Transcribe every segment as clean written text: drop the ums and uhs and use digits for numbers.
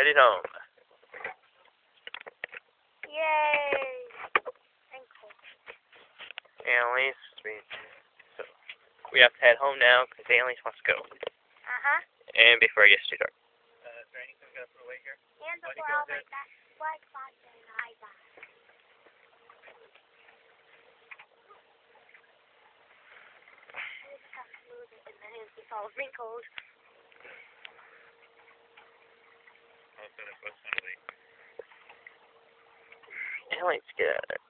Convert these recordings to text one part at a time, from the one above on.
heading home. Yay! Thankful. Annalise, so we have to head home now because Annalise wants to go. Uh-huh. And before it gets too dark. Is there anything we gotta put away here? And before all my black spots and eye bags. I just have to move it and then it's all wrinkled. Oh, so they're supposed to leak. Annalise, get out of there.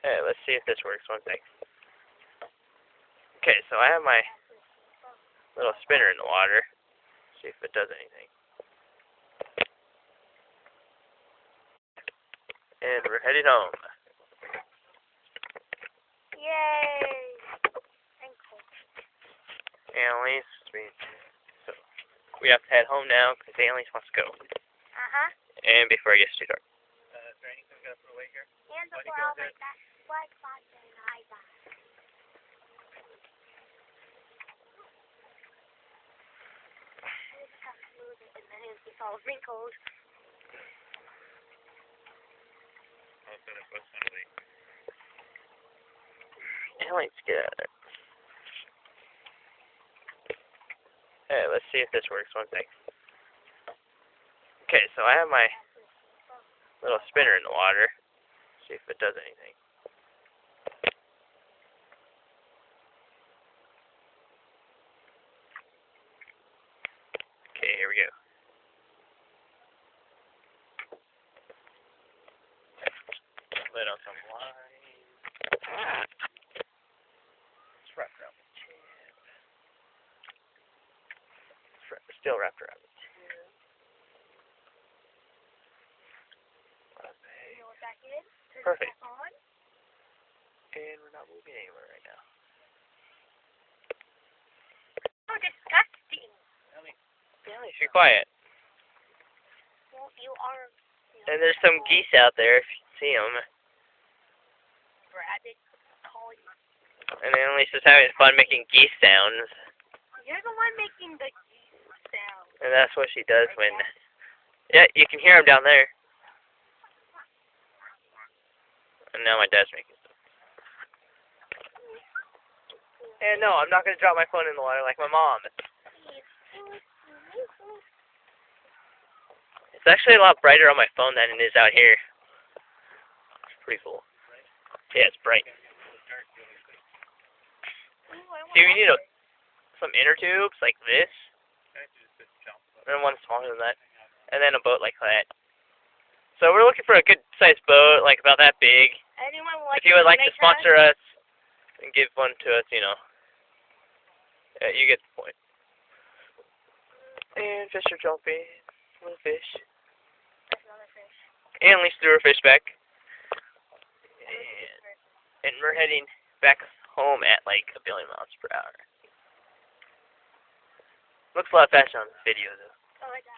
Hey, let's see if this works. One thing. Okay, so I have my little spinner in the water. See if it does anything. And we're heading home. Yay! Thankful. Annalise, so we have to head home now because Annalise wants to go. Uh-huh. And before it gets too dark. Is there anything we gotta put away here? And before all my black spots and eye bags. I just have to move it and then it's all wrinkled. Oh, so they're supposed to leak. Annalise, get out of there. Hey, let's see if this works. One thing. Okay, so I have my little spinner in the water. See if it does anything. Okay, here we go. Let on some line. It's wrapped around the tip. Still wrapped around the tip. You know what that is? Turn Perfect. it back on. And we're not moving anywhere right now. Oh, disgusting. Annalise, you're quiet. Well, you are. And there's some geese out there if you see them. Rabbit calling. And Annalise is having fun making geese sounds. You're the one making the geese sound. And that's what she does when... Yeah, you can hear them down there. And now my dad's making stuff. And no, I'm not going to drop my phone in the water like my mom. It's actually a lot brighter on my phone than it is out here. It's pretty cool. Yeah, it's bright. See, we need some inner tubes like this, and one smaller than that, and then a boat like that. So we're looking for a good-sized boat, like about that big. Anyone would like If you would like to sponsor us and give one to us, you know. Yeah, you get the point. And fish are jumping. Little fish. That's another fish. Annalise threw her fish back. And we're heading back home at like 1 billion miles per hour. Looks a lot faster on the video though. Oh, I got